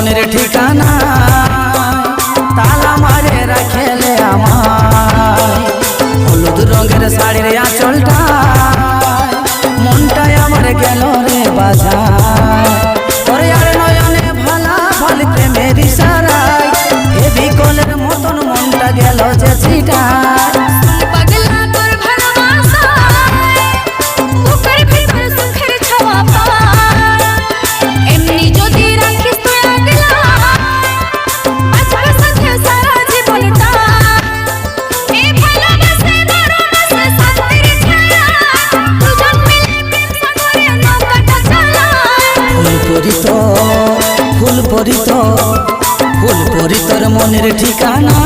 মনের ঠিকানা তালা মারে রাখেলে আমার হলুদ রঙের শাড়ির আঁচলটা মনটাই আমার গেল রে বাজার তোর আর নয়নে ভালা ভালি প্রেমের ইশারায় এ বিকলের মতন মনটা গেল যে ছিটা ফুল পরিত মনের ঠিকানা।